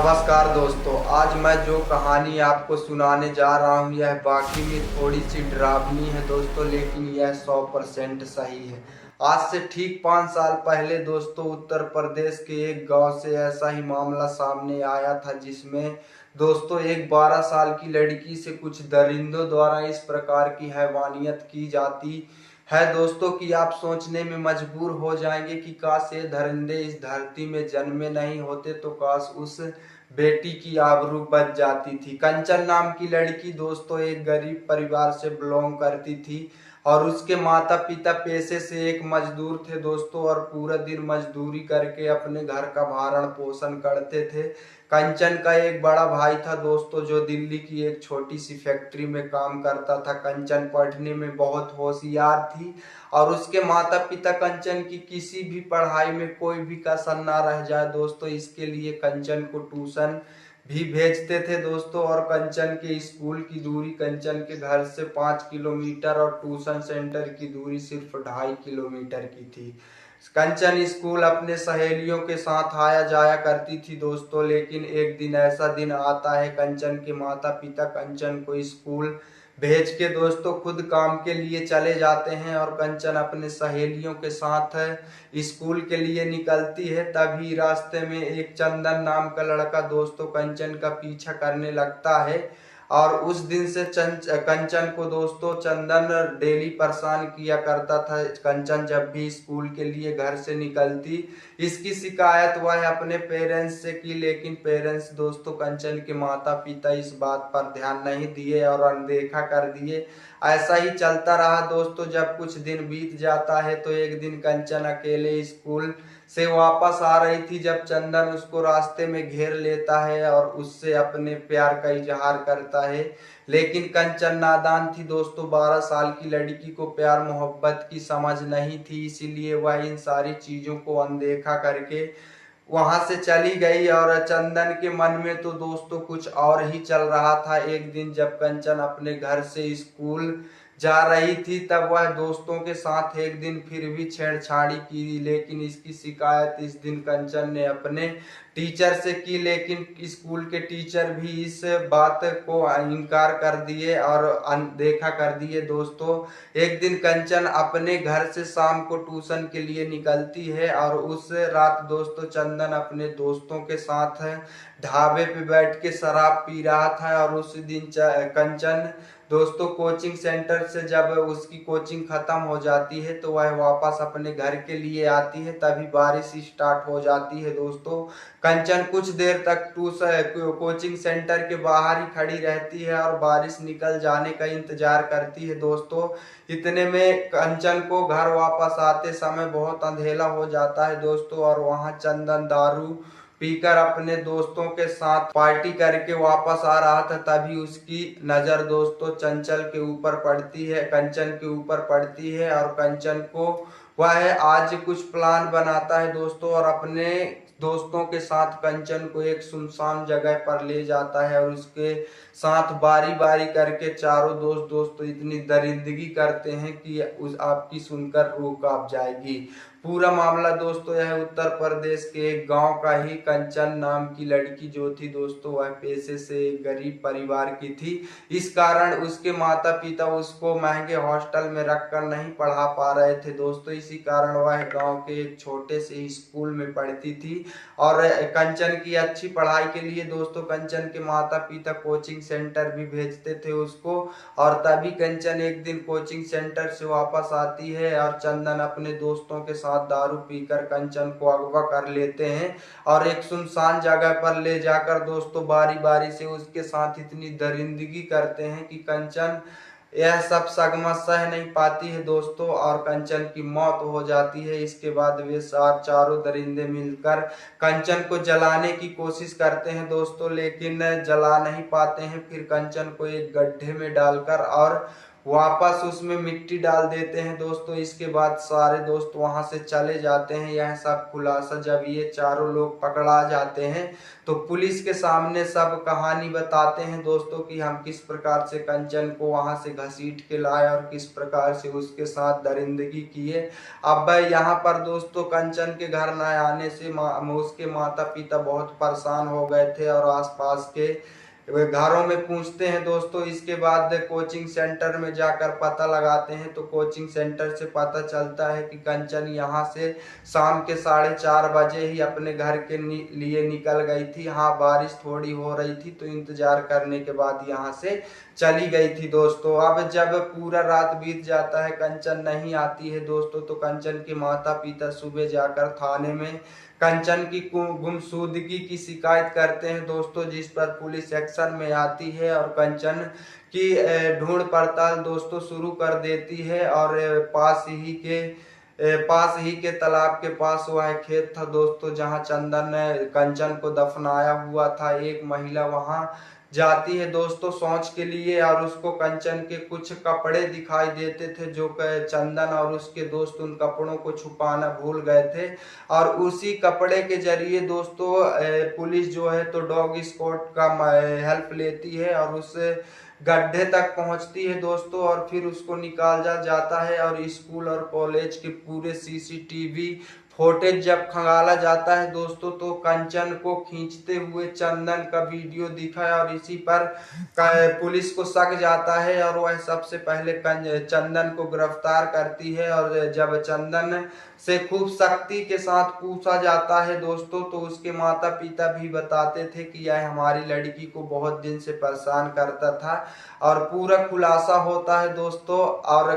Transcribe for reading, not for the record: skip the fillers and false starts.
नमस्कार दोस्तों, आज मैं जो कहानी आपको सुनाने जा रहा हूँ यह वाकई में थोड़ी सी डरावनी है दोस्तों, लेकिन यह 100% सही है। आज से ठीक 5 साल पहले दोस्तों उत्तर प्रदेश के एक गांव से ऐसा ही मामला सामने आया था, जिसमें दोस्तों एक 12 साल की लड़की से कुछ दरिंदों द्वारा इस प्रकार की हैवानियत की जाती है दोस्तों कि आप सोचने में मजबूर हो जाएंगे कि काश ये दरिंदे इस धरती में जन्मे नहीं होते तो काश उस बेटी की आबरू बच जाती थी। कंचन नाम की लड़की दोस्तों एक गरीब परिवार से बिलोंग करती थी और उसके माता पिता पेशे से एक मजदूर थे दोस्तों, और पूरा दिन मजदूरी करके अपने घर का भरण पोषण करते थे। कंचन का एक बड़ा भाई था दोस्तों, जो दिल्ली की एक छोटी सी फैक्ट्री में काम करता था। कंचन पढ़ने में बहुत होशियार थी और उसके माता पिता कंचन की किसी भी पढ़ाई में कोई भी कसर ना रह जाए दोस्तों, इसके लिए कंचन को ट्यूशन भी भेजते थे दोस्तों। और कंचन के स्कूल की दूरी कंचन के घर से 5 किलोमीटर और ट्यूशन सेंटर की दूरी सिर्फ 2.5 किलोमीटर की थी। कंचन स्कूल अपने सहेलियों के साथ आया जाया करती थी दोस्तों, लेकिन एक दिन ऐसा दिन आता है कंचन के माता पिता कंचन को स्कूल भेज के दोस्तों खुद काम के लिए चले जाते हैं और कंचन अपने सहेलियों के साथ स्कूल के लिए निकलती है। तभी रास्ते में एक चंदन नाम का लड़का दोस्तों कंचन का पीछा करने लगता है और उस दिन से कंचन को दोस्तों चंदन डेली परेशान किया करता था। कंचन जब भी स्कूल के लिए घर से निकलती, इसकी शिकायत वह अपने पेरेंट्स से की, लेकिन पेरेंट्स दोस्तों कंचन के माता पिता इस बात पर ध्यान नहीं दिए और अनदेखा कर दिए। ऐसा ही चलता रहा दोस्तों। जब कुछ दिन बीत जाता है तो एक दिन कंचन अकेले स्कूल से वापस आ रही थी, जब चंदन उसको रास्ते में घेर लेता है और उससे अपने प्यार का इजहार करता है। लेकिन कंचन नादान थी दोस्तों, 12 साल की लड़की को प्यार मोहब्बत की समझ नहीं थी, इसीलिए वह इन सारी चीजों को अनदेखा करके वहां से चली गई। और चंदन के मन में तो दोस्तों कुछ और ही चल रहा था। एक दिन जब कंचन अपने घर से स्कूल जा रही थी, तब वह दोस्तों के साथ एक दिन फिर भी छेड़छाड़ी की, लेकिन इसकी शिकायत इस दिन कंचन ने अपने टीचर से की, लेकिन स्कूल के टीचर भी इस बात को इनकार कर दिए और अनदेखा कर दिए दोस्तों। एक दिन कंचन अपने घर से शाम को ट्यूशन के लिए निकलती है और उस रात दोस्तों चंदन अपने दोस्तों के साथ ढाबे पे बैठ के शराब पी रहा था। और उस दिन कंचन दोस्तों कोचिंग सेंटर से जब उसकी कोचिंग खत्म हो जाती है तो वह वापस अपने घर के लिए आती है, तभी बारिश स्टार्ट हो जाती है दोस्तों। कंचन कुछ देर तक कोचिंग सेंटर के बाहर ही खड़ी रहती है और बारिश निकल जाने का इंतजार करती है दोस्तों। इतने में कंचन को घर वापस आते समय बहुत अंधेरा हो जाता है दोस्तों, और वहां चंदन दारू पीकर अपने दोस्तों के साथ पार्टी करके वापस आ रहा था। तभी उसकी नजर दोस्तों चंचल के ऊपर पड़ती है, कंचन के ऊपर पड़ती है, और कंचन को वह आज कुछ प्लान बनाता है दोस्तों और अपने दोस्तों के साथ कंचन को एक सुनसान जगह पर ले जाता है और उसके साथ बारी बारी करके चारों दोस्तों इतनी दरिंदगी करते हैं कि उस आपकी सुनकर रूह कांप जाएगी। पूरा मामला दोस्तों यह उत्तर प्रदेश के एक गांव का ही कंचन नाम की लड़की जो थी दोस्तों, वह पेशे से एक गरीब परिवार की थी। इस कारण उसके माता पिता उसको महंगे हॉस्टल में रखकर नहीं पढ़ा पा रहे थे दोस्तों, इसी कारण वह गांव के एक छोटे से स्कूल में पढ़ती थी। और कंचन की अच्छी पढ़ाई के लिए दोस्तों कंचन के माता पिता कोचिंग सेंटर भी भेजते थे उसको। और तभी कंचन एक दिन कोचिंग सेंटर से वापस आती है और चंदन अपने दोस्तों के साथ दारू पीकर कंचन को अगवा कर लेते हैं और एक सुनसान जगह पर ले जाकर दोस्तों बारी बारी से उसके साथ इतनी दरिंदगी करते हैं कि कंचन यह सब सगमा सह नहीं पाती है दोस्तों और कंचन की मौत हो जाती है। इसके बाद वे चारों दरिंदे मिलकर कंचन को जलाने की कोशिश करते हैं दोस्तों, लेकिन जला नहीं पाते हैं। फिर कंचन को एक गड्ढे में डालकर और वापस उसमें मिट्टी डाल देते हैं दोस्तों। इसके बाद सारे दोस्त वहां से चले जाते हैं। यह सब खुलासा जब ये चारों लोग पकड़ा जाते हैं तो पुलिस के सामने सब कहानी बताते हैं दोस्तों कि हम किस प्रकार से कंचन को वहां से घसीट के लाए और किस प्रकार से उसके साथ दरिंदगी किए। अब यहाँ पर दोस्तों कंचन के घर न आने से उसके माता पिता बहुत परेशान हो गए थे और आसपास के वे घरों में पूछते हैं दोस्तों। इसके बाद कोचिंग सेंटर में जाकर पता लगाते हैं तो कोचिंग सेंटर से पता चलता है कि कंचन यहाँ से शाम के 4:30 बजे ही अपने घर के लिए निकल गई थी। हाँ, बारिश थोड़ी हो रही थी तो इंतजार करने के बाद यहाँ से चली गई थी दोस्तों। अब जब पूरा रात बीत जाता है, कंचन नहीं आती है दोस्तों, तो कंचन के माता पिता सुबह जाकर थाने में कंचन की गुमशुदगी की शिकायत करते हैं दोस्तों, जिस पर पुलिस एक्शन में आती है और कंचन की ढूंढ पड़ताल दोस्तों शुरू कर देती है। और पास ही के तालाब के पास वह खेत था दोस्तों जहां चंदन ने कंचन को दफनाया हुआ था। एक महिला वहां जाती है दोस्तों शौच के लिए और उसको कंचन के कुछ कपड़े दिखाई देते थे जो चंदन और उसके दोस्त उन कपड़ों को छुपाना भूल गए थे। और उसी कपड़े के जरिए दोस्तों पुलिस जो है तो डॉग स्क्वाड का हेल्प लेती है और उस गड्ढे तक पहुंचती है दोस्तों और फिर उसको निकाला जाता है। और स्कूल और कॉलेज के पूरे सीसीटीवी फुटेज जब खंगाला जाता है दोस्तों तो कंचन को खींचते हुए चंदन का वीडियो दिखा है और इसी पर पुलिस को शक जाता है और वह सबसे पहले चंदन को गिरफ्तार करती है। और जब चंदन से खूब सख्ती के साथ पूछा जाता है दोस्तों तो उसके माता पिता भी बताते थे कि यह हमारी लड़की को बहुत दिन से परेशान करता था। और पूरा खुलासा होता है दोस्तों। और